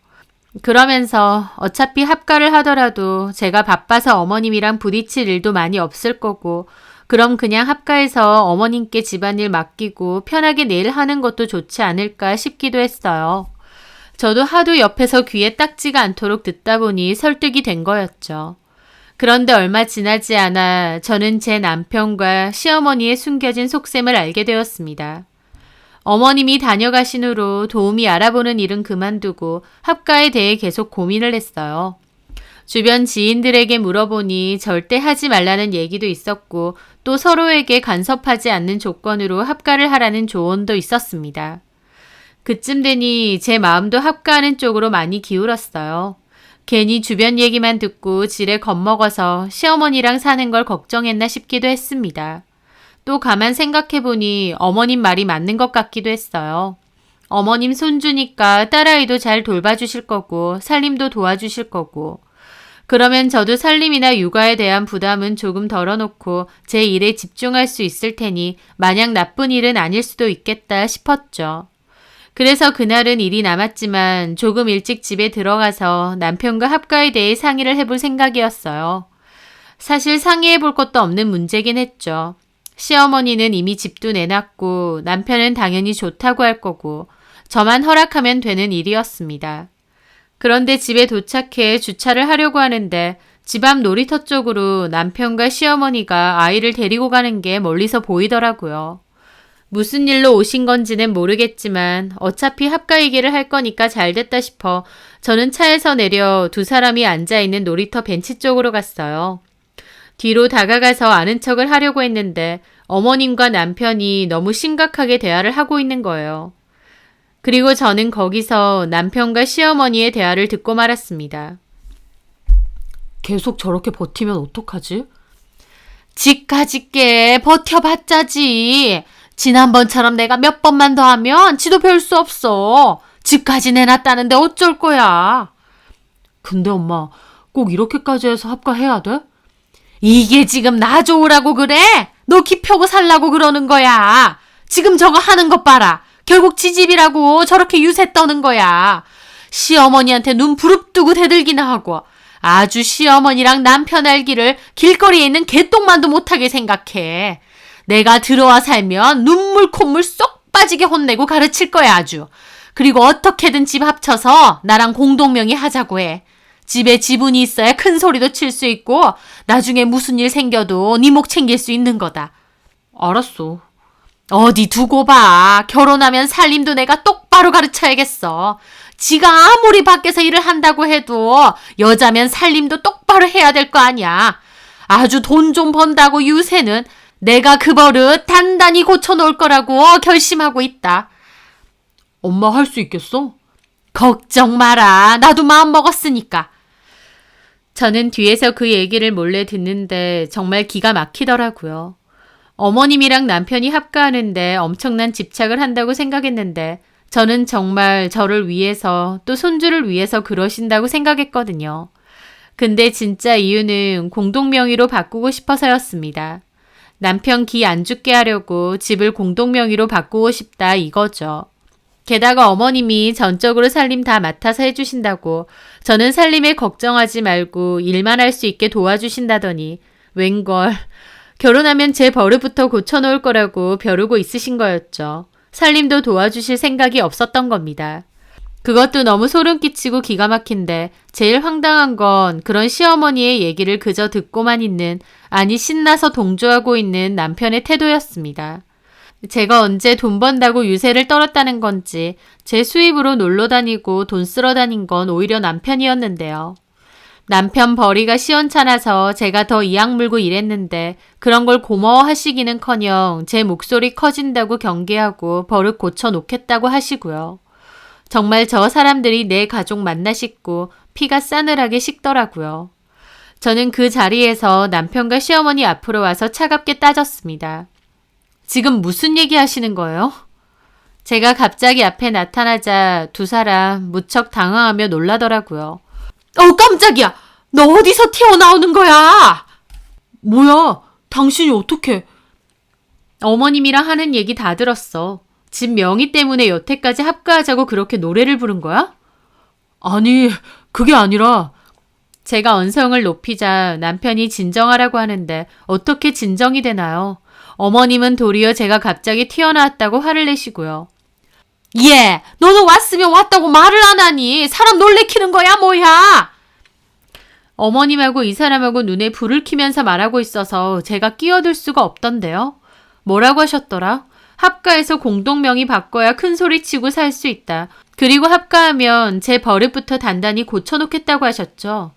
[SPEAKER 1] 그러면서 어차피 합가를 하더라도 제가 바빠서 어머님이랑 부딪힐 일도 많이 없을 거고 그럼 그냥 합가해서 어머님께 집안일 맡기고 편하게 내일 하는 것도 좋지 않을까 싶기도 했어요. 저도 하도 옆에서 귀에 딱지가 않도록 듣다 보니 설득이 된 거였죠. 그런데 얼마 지나지 않아 저는 제 남편과 시어머니의 숨겨진 속셈을 알게 되었습니다. 어머님이 다녀가신 후로 도우미 알아보는 일은 그만두고 합가에 대해 계속 고민을 했어요. 주변 지인들에게 물어보니 절대 하지 말라는 얘기도 있었고 또 서로에게 간섭하지 않는 조건으로 합가를 하라는 조언도 있었습니다. 그쯤 되니 제 마음도 합가하는 쪽으로 많이 기울었어요. 괜히 주변 얘기만 듣고 지레 겁먹어서 시어머니랑 사는 걸 걱정했나 싶기도 했습니다. 또 가만 생각해보니 어머님 말이 맞는 것 같기도 했어요. 어머님 손주니까 딸아이도 잘 돌봐주실 거고 살림도 도와주실 거고 그러면 저도 살림이나 육아에 대한 부담은 조금 덜어놓고 제 일에 집중할 수 있을 테니 마냥 나쁜 일은 아닐 수도 있겠다 싶었죠. 그래서 그날은 일이 남았지만 조금 일찍 집에 들어가서 남편과 합가에 대해 상의를 해볼 생각이었어요. 사실 상의해볼 것도 없는 문제긴 했죠. 시어머니는 이미 집도 내놨고 남편은 당연히 좋다고 할 거고 저만 허락하면 되는 일이었습니다. 그런데 집에 도착해 주차를 하려고 하는데 집 앞 놀이터 쪽으로 남편과 시어머니가 아이를 데리고 가는 게 멀리서 보이더라고요. 무슨 일로 오신 건지는 모르겠지만 어차피 합가 얘기를 할 거니까 잘 됐다 싶어 저는 차에서 내려 두 사람이 앉아있는 놀이터 벤치 쪽으로 갔어요. 뒤로 다가가서 아는 척을 하려고 했는데 어머님과 남편이 너무 심각하게 대화를 하고 있는 거예요. 그리고 저는 거기서 남편과 시어머니의 대화를 듣고 말았습니다. 계속 저렇게 버티면 어떡하지? 지까짓게 버텨봤자지. 지난번처럼 내가 몇 번만 더 하면 지도 별 수 없어. 집까지 내놨다는데 어쩔 거야. 근데 엄마 꼭 이렇게까지 해서 합가해야 돼? 이게 지금 나 좋으라고 그래? 너 기 펴고 살라고 그러는 거야. 지금 저거 하는 것 봐라. 결국 지집이라고 저렇게 유세 떠는 거야. 시어머니한테 눈 부릅뜨고 대들기나 하고 아주 시어머니랑 남편 알기를 길거리에 있는 개똥만도 못하게 생각해. 내가 들어와 살면 눈물 콧물 쏙 빠지게 혼내고 가르칠 거야 아주. 그리고 어떻게든 집 합쳐서 나랑 공동명의 하자고 해. 집에 지분이 있어야 큰 소리도 칠 수 있고 나중에 무슨 일 생겨도 네 목 챙길 수 있는 거다. 알았어.
[SPEAKER 2] 어디 두고 봐. 결혼하면 살림도 내가 똑바로 가르쳐야겠어. 지가 아무리 밖에서 일을 한다고 해도 여자면 살림도 똑바로 해야 될 거 아니야. 아주 돈 좀 번다고 요새는 내가 그 버릇 단단히 고쳐놓을 거라고 결심하고 있다.
[SPEAKER 1] 엄마 할 수 있겠어?
[SPEAKER 2] 걱정 마라. 나도 마음 먹었으니까.
[SPEAKER 1] 저는 뒤에서 그 얘기를 몰래 듣는데 정말 기가 막히더라고요. 어머님이랑 남편이 합가하는데 엄청난 집착을 한다고 생각했는데 저는 정말 저를 위해서 또 손주를 위해서 그러신다고 생각했거든요. 근데 진짜 이유는 공동명의로 바꾸고 싶어서였습니다. 남편 기 안 죽게 하려고 집을 공동명의로 바꾸고 싶다 이거죠. 게다가 어머님이 전적으로 살림 다 맡아서 해주신다고 저는 살림에 걱정하지 말고 일만 할 수 있게 도와주신다더니 웬걸 결혼하면 제 버릇부터 고쳐놓을 거라고 벼르고 있으신 거였죠. 살림도 도와주실 생각이 없었던 겁니다. 그것도 너무 소름 끼치고 기가 막힌데 제일 황당한 건 그런 시어머니의 얘기를 그저 듣고만 있는 아니 신나서 동조하고 있는 남편의 태도였습니다. 제가 언제 돈 번다고 유세를 떨었다는 건지 제 수입으로 놀러 다니고 돈 쓰러 다닌 건 오히려 남편이었는데요. 남편 벌이가 시원찮아서 제가 더 이악 물고 일했는데 그런 걸 고마워하시기는커녕 제 목소리 커진다고 경계하고 버릇 고쳐놓겠다고 하시고요. 정말 저 사람들이 내 가족 만나 싶고 피가 싸늘하게 식더라고요. 저는 그 자리에서 남편과 시어머니 앞으로 와서 차갑게 따졌습니다. 지금 무슨 얘기 하시는 거예요? 제가 갑자기 앞에 나타나자 두 사람 무척 당황하며 놀라더라고요. 깜짝이야! 너 어디서 튀어나오는 거야? 뭐야? 당신이 어떻게?
[SPEAKER 2] 어머님이랑 하는 얘기 다 들었어. 집 명의 때문에 여태까지 합가하자고 그렇게 노래를 부른 거야?
[SPEAKER 1] 아니, 그게 아니라
[SPEAKER 2] 제가 언성을 높이자 남편이 진정하라고 하는데 어떻게 진정이 되나요? 어머님은 도리어 제가 갑자기 튀어나왔다고 화를 내시고요. 예, 너는 왔으면 왔다고 말을 안 하니 사람 놀래키는 거야 뭐야? 어머님하고 이 사람하고 눈에 불을 켜면서 말하고 있어서 제가 끼어들 수가 없던데요. 뭐라고 하셨더라? 합가해서 공동명의 바꿔야 큰 소리 치고 살 수 있다. 그리고 합가하면 제 버릇부터 단단히 고쳐놓겠다고 하셨죠.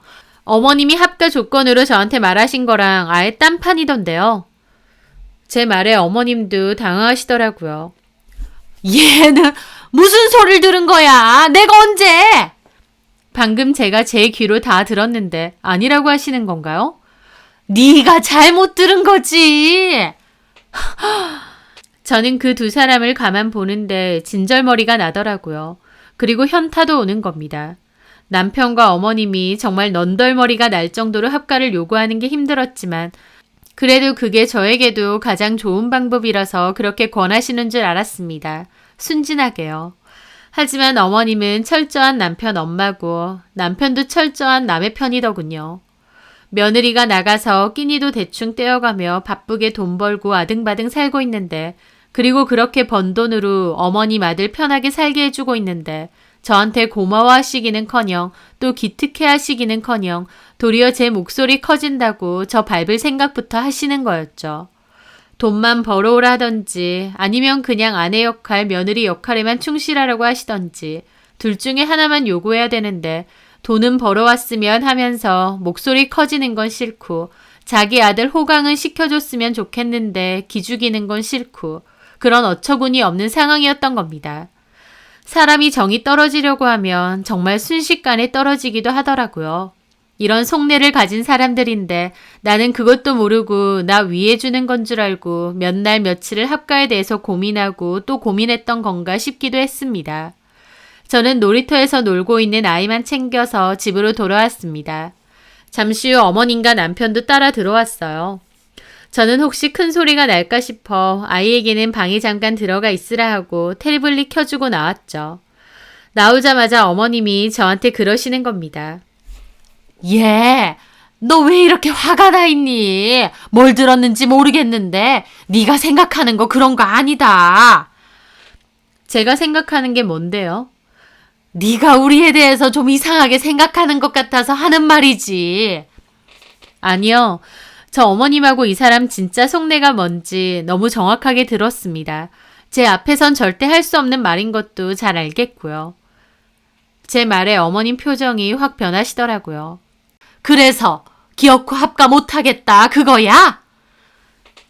[SPEAKER 2] 어머님이 합가 조건으로 저한테 말하신 거랑 아예 딴판이던데요. 제 말에 어머님도 당황하시더라고요. 얘는 무슨 소리를 들은 거야? 내가 언제? 방금 제가 제 귀로 다 들었는데 아니라고 하시는 건가요? 네가 잘못 들은 거지. 저는 그 두 사람을 가만 보는데 진절머리가 나더라고요. 그리고 현타도 오는 겁니다. 남편과 어머님이 정말 넌덜머리가 날 정도로 합가를 요구하는 게 힘들었지만 그래도 그게 저에게도 가장 좋은 방법이라서 그렇게 권하시는 줄 알았습니다. 순진하게요. 하지만 어머님은 철저한 남편 엄마고 남편도 철저한 남의 편이더군요. 며느리가 나가서 끼니도 대충 떼어가며 바쁘게 돈 벌고 아등바등 살고 있는데 그리고 그렇게 번 돈으로 어머님 아들 편하게 살게 해주고 있는데 저한테 고마워하시기는커녕 또 기특해하시기는커녕 도리어 제 목소리 커진다고 저 밟을 생각부터 하시는 거였죠. 돈만 벌어오라 하던지 아니면 그냥 아내 역할, 며느리 역할에만 충실하라고 하시던지 둘 중에 하나만 요구해야 되는데 돈은 벌어왔으면 하면서 목소리 커지는 건 싫고 자기 아들 호강은 시켜줬으면 좋겠는데 기죽이는 건 싫고 그런 어처구니 없는 상황이었던 겁니다. 사람이 정이 떨어지려고 하면 정말 순식간에 떨어지기도 하더라고요. 이런 속내를 가진 사람들인데 나는 그것도 모르고 나 위해주는 건 줄 알고 몇 날 며칠을 합가에 대해서 고민하고 또 고민했던 건가 싶기도 했습니다. 저는 놀이터에서 놀고 있는 아이만 챙겨서 집으로 돌아왔습니다. 잠시 후 어머님과 남편도 따라 들어왔어요. 저는 혹시 큰 소리가 날까 싶어 아이에게는 방에 잠깐 들어가 있으라 하고 태블릿 켜주고 나왔죠. 나오자마자 어머님이 저한테 그러시는 겁니다. 예, 너 왜 이렇게 화가 나 있니? 뭘 들었는지 모르겠는데 네가 생각하는 거 그런 거 아니다. 제가 생각하는 게 뭔데요? 네가 우리에 대해서 좀 이상하게 생각하는 것 같아서 하는 말이지. 아니요.
[SPEAKER 1] 저 어머님하고 이 사람 진짜 속내가 뭔지 너무 정확하게 들었습니다. 제 앞에선 절대 할 수 없는 말인 것도 잘 알겠고요. 제 말에 어머님 표정이 확 변하시더라고요.
[SPEAKER 2] 그래서 기어코 합가 못하겠다 그거야?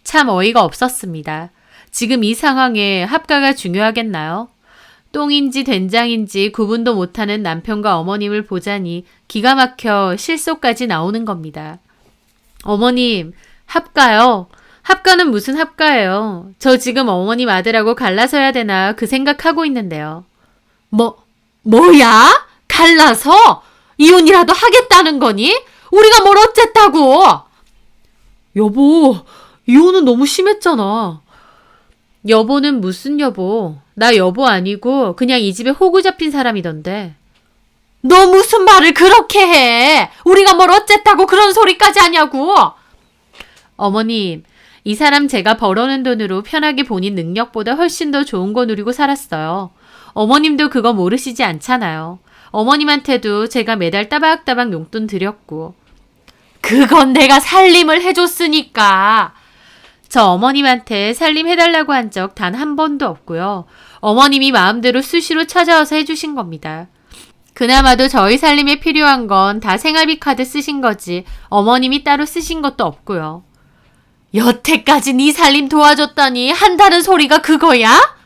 [SPEAKER 1] 참 어이가 없었습니다. 지금 이 상황에 합가가 중요하겠나요? 똥인지 된장인지 구분도 못하는 남편과 어머님을 보자니 기가 막혀 실속까지 나오는 겁니다. 어머님, 합가요? 합가는 무슨 합가예요? 저 지금 어머님 아들하고 갈라서야 되나 그 생각하고 있는데요.
[SPEAKER 2] 뭐야? 갈라서? 이혼이라도 하겠다는 거니? 우리가 뭘 어쨌다고?
[SPEAKER 1] 여보, 이혼은 너무 심했잖아. 여보는 무슨 여보? 나 여보 아니고 그냥 이 집에 호구 잡힌 사람이던데.
[SPEAKER 2] 너 무슨 말을 그렇게 해? 우리가 뭘 어쨌다고 그런 소리까지 하냐고?
[SPEAKER 1] 어머님, 이 사람 제가 벌어오는 돈으로 편하게 본인 능력보다 훨씬 더 좋은 거 누리고 살았어요. 어머님도 그거 모르시지 않잖아요. 어머님한테도 제가 매달 따박따박 용돈 드렸고.
[SPEAKER 2] 그건 내가 살림을 해줬으니까.
[SPEAKER 1] 저 어머님한테 살림해달라고 한 적 단 한 번도 없고요. 어머님이 마음대로 수시로 찾아와서 해주신 겁니다. 그나마도 저희 살림에 필요한 건 다 생활비 카드 쓰신 거지 어머님이 따로 쓰신 것도 없고요.
[SPEAKER 2] 여태까지 네 살림 도와줬더니 한다는 소리가 그거야?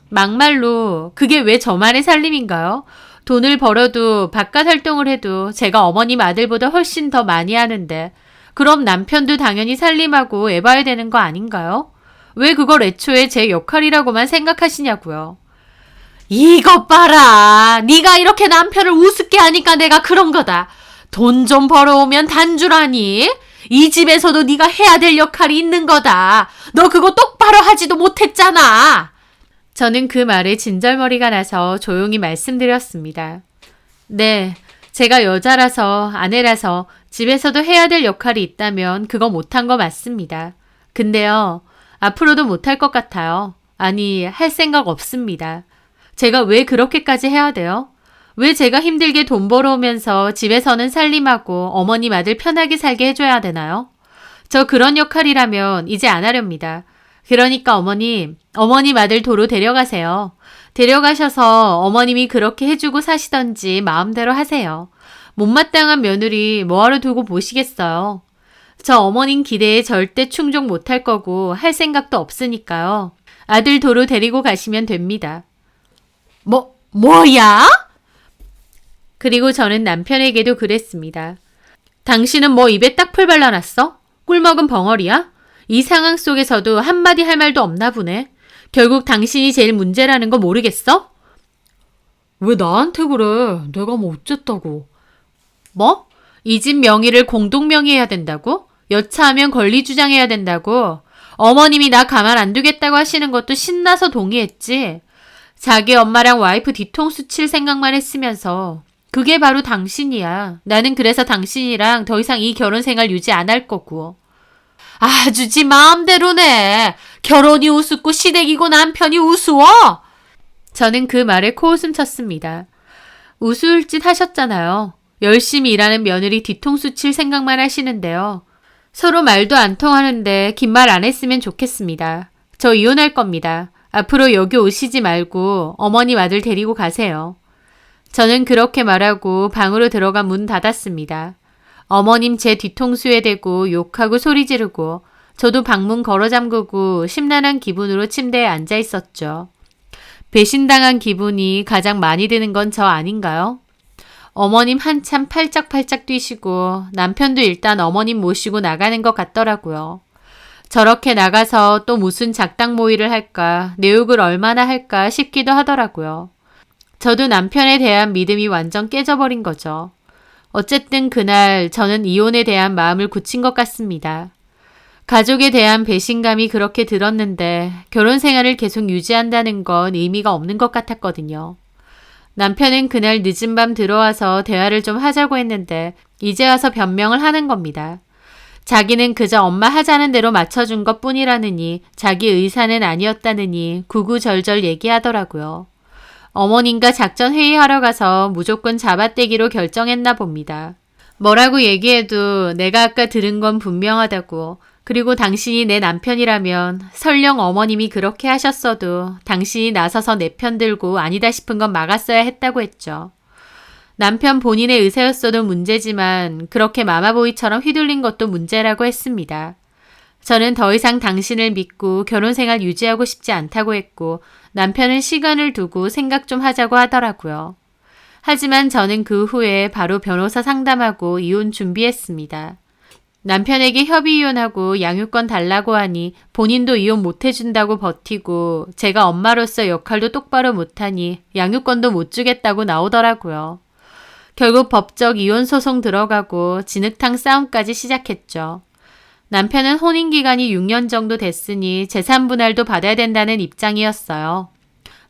[SPEAKER 1] 막말로 그게 왜 저만의 살림인가요? 돈을 벌어도 바깥 활동을 해도 제가 어머님 아들보다 훨씬 더 많이 하는데 그럼 남편도 당연히 살림하고 애 봐야 되는 거 아닌가요? 왜 그걸 애초에 제 역할이라고만 생각하시냐고요.
[SPEAKER 2] 이것 봐라. 네가 이렇게 남편을 우습게 하니까 내가 그런 거다. 돈 좀 벌어오면 단주라니. 이 집에서도 네가 해야 될 역할이 있는 거다. 너 그거 똑바로 하지도 못했잖아.
[SPEAKER 1] 저는 그 말에 진절머리가 나서 조용히 말씀드렸습니다. 네, 제가 여자라서 아내라서 집에서도 해야 될 역할이 있다면 그거 못한 거 맞습니다. 근데요, 앞으로도 못할 것 같아요. 아니, 할 생각 없습니다. 제가 왜 그렇게까지 해야 돼요? 왜 제가 힘들게 돈 벌어오면서 집에서는 살림하고 어머님 아들 편하게 살게 해줘야 되나요? 저 그런 역할이라면 이제 안 하렵니다. 그러니까 어머님 아들 도로 데려가세요. 데려가셔서 어머님이 그렇게 해주고 사시던지 마음대로 하세요. 못마땅한 며느리 뭐하러 두고 보시겠어요. 저 어머님 기대에 절대 충족 못할 거고 할 생각도 없으니까요. 아들 도로 데리고 가시면 됩니다.
[SPEAKER 2] 뭐야?
[SPEAKER 1] 그리고 저는 남편에게도 그랬습니다. 당신은 뭐 입에 딱풀 발라놨어? 꿀먹은 벙어리야? 이 상황 속에서도 한마디 할 말도 없나 보네. 결국 당신이 제일 문제라는 거 모르겠어?
[SPEAKER 2] 왜 나한테 그래? 내가 뭐 어쨌다고.
[SPEAKER 1] 뭐? 이 집 명의를 공동명의해야 된다고? 여차하면 권리주장해야 된다고? 어머님이 나 가만 안 두겠다고 하시는 것도 신나서 동의했지. 자기 엄마랑 와이프 뒤통수 칠 생각만 했으면서. 그게 바로 당신이야. 나는 그래서 당신이랑 더 이상 이 결혼 생활 유지 안 할 거고.
[SPEAKER 2] 아주 지 마음대로네. 결혼이 우습고 시댁이고 남편이 우스워?
[SPEAKER 1] 저는 그 말에 코웃음 쳤습니다. 우스울 짓 하셨잖아요. 열심히 일하는 며느리 뒤통수 칠 생각만 하시는데요. 서로 말도 안 통하는데 긴 말 안 했으면 좋겠습니다. 저 이혼할 겁니다. 앞으로 여기 오시지 말고 어머님 아들 데리고 가세요. 저는 그렇게 말하고 방으로 들어가 문 닫았습니다. 어머님 제 뒤통수에 대고 욕하고 소리 지르고 저도 방문 걸어 잠그고 심란한 기분으로 침대에 앉아 있었죠. 배신당한 기분이 가장 많이 드는 건 저 아닌가요? 어머님 한참 팔짝팔짝 뛰시고 남편도 일단 어머님 모시고 나가는 것 같더라고요. 저렇게 나가서 또 무슨 작당 모의를 할까, 내 욕을 얼마나 할까 싶기도 하더라고요. 저도 남편에 대한 믿음이 완전 깨져버린 거죠. 어쨌든 그날 저는 이혼에 대한 마음을 굳힌 것 같습니다. 가족에 대한 배신감이 그렇게 들었는데 결혼 생활을 계속 유지한다는 건 의미가 없는 것 같았거든요. 남편은 그날 늦은 밤 들어와서 대화를 좀 하자고 했는데 이제 와서 변명을 하는 겁니다. 자기는 그저 엄마 하자는 대로 맞춰준 것 뿐이라느니 자기 의사는 아니었다느니 구구절절 얘기하더라고요. 어머님과 작전 회의하러 가서 무조건 잡아떼기로 결정했나 봅니다. 뭐라고 얘기해도 내가 아까 들은 건 분명하다고. 그리고 당신이 내 남편이라면 설령 어머님이 그렇게 하셨어도 당신이 나서서 내 편 들고 아니다 싶은 건 막았어야 했다고 했죠. 남편 본인의 의사였어도 문제지만 그렇게 마마보이처럼 휘둘린 것도 문제라고 했습니다. 저는 더 이상 당신을 믿고 결혼 생활 유지하고 싶지 않다고 했고 남편은 시간을 두고 생각 좀 하자고 하더라고요. 하지만 저는 그 후에 바로 변호사 상담하고 이혼 준비했습니다. 남편에게 협의 이혼하고 양육권 달라고 하니 본인도 이혼 못 해준다고 버티고 제가 엄마로서 역할도 똑바로 못하니 양육권도 못 주겠다고 나오더라고요. 결국 법적 이혼 소송 들어가고 진흙탕 싸움까지 시작했죠. 남편은 혼인기간이 6년 정도 됐으니 재산 분할도 받아야 된다는 입장이었어요.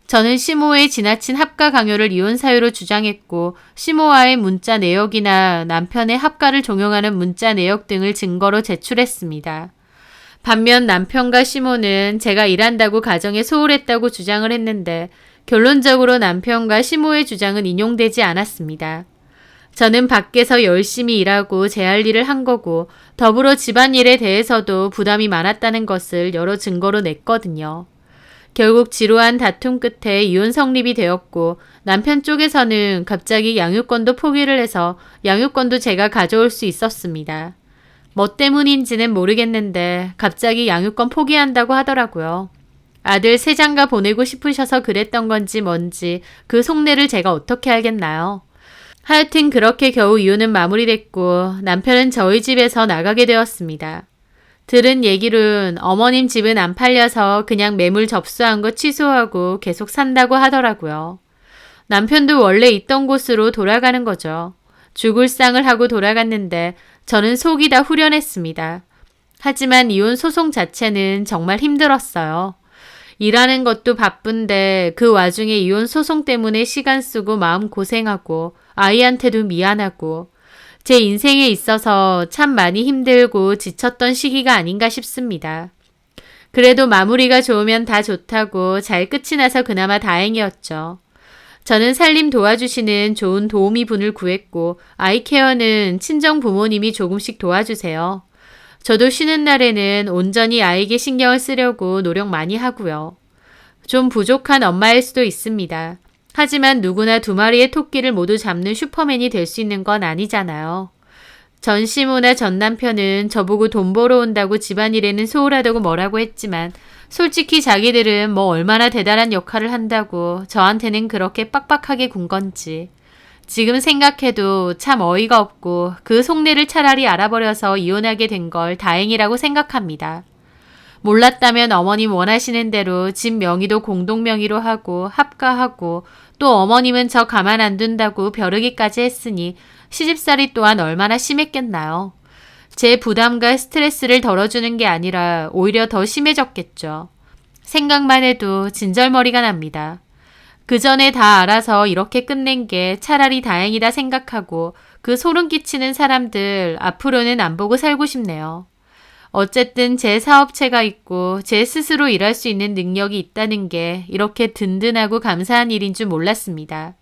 [SPEAKER 1] 저는 시모의 지나친 합가 강요를 이혼 사유로 주장했고 시모와의 문자 내역이나 남편의 합가를 종용하는 문자 내역 등을 증거로 제출했습니다. 반면 남편과 시모는 제가 일한다고 가정에 소홀했다고 주장을 했는데 결론적으로 남편과 시모의 주장은 인용되지 않았습니다. 저는 밖에서 열심히 일하고 제 할 일을 한 거고 더불어 집안일에 대해서도 부담이 많았다는 것을 여러 증거로 냈거든요. 결국 지루한 다툼 끝에 이혼 성립이 되었고 남편 쪽에서는 갑자기 양육권도 포기를 해서 양육권도 제가 가져올 수 있었습니다. 뭐 때문인지는 모르겠는데 갑자기 양육권 포기한다고 하더라고요. 아들 세장가 보내고 싶으셔서 그랬던 건지 뭔지 그 속내를 제가 어떻게 알겠나요? 하여튼 그렇게 겨우 이혼은 마무리됐고 남편은 저희 집에서 나가게 되었습니다. 들은 얘기로는 어머님 집은 안 팔려서 그냥 매물 접수한 거 취소하고 계속 산다고 하더라고요. 남편도 원래 있던 곳으로 돌아가는 거죠. 죽을 상을 하고 돌아갔는데 저는 속이 다 후련했습니다. 하지만 이혼 소송 자체는 정말 힘들었어요. 일하는 것도 바쁜데 그 와중에 이혼 소송 때문에 시간 쓰고 마음 고생하고 아이한테도 미안하고 제 인생에 있어서 참 많이 힘들고 지쳤던 시기가 아닌가 싶습니다. 그래도 마무리가 좋으면 다 좋다고 잘 끝이 나서 그나마 다행이었죠. 저는 살림 도와주시는 좋은 도우미 분을 구했고 아이 케어는 친정 부모님이 조금씩 도와주세요. 저도 쉬는 날에는 온전히 아이에게 신경을 쓰려고 노력 많이 하고요. 좀 부족한 엄마일 수도 있습니다. 하지만 누구나 2마리의 토끼를 모두 잡는 슈퍼맨이 될 수 있는 건 아니잖아요. 전 시모나 전 남편은 저보고 돈 벌어 온다고 집안일에는 소홀하다고 뭐라고 했지만 솔직히 자기들은 뭐 얼마나 대단한 역할을 한다고 저한테는 그렇게 빡빡하게 군 건지. 지금 생각해도 참 어이가 없고 그 속내를 차라리 알아버려서 이혼하게 된 걸 다행이라고 생각합니다. 몰랐다면 어머님 원하시는 대로 집 명의도 공동명의로 하고 합가하고 또 어머님은 저 가만 안 둔다고 벼르기까지 했으니 시집살이 또한 얼마나 심했겠나요. 제 부담과 스트레스를 덜어주는 게 아니라 오히려 더 심해졌겠죠. 생각만 해도 진절머리가 납니다. 그 전에 다 알아서 이렇게 끝낸 게 차라리 다행이다 생각하고 그 소름 끼치는 사람들 앞으로는 안 보고 살고 싶네요. 어쨌든 제 사업체가 있고 제 스스로 일할 수 있는 능력이 있다는 게 이렇게 든든하고 감사한 일인 줄 몰랐습니다.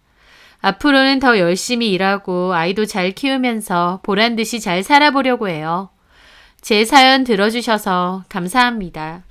[SPEAKER 1] 앞으로는 더 열심히 일하고 아이도 잘 키우면서 보란듯이 잘 살아보려고 해요. 제 사연 들어주셔서 감사합니다.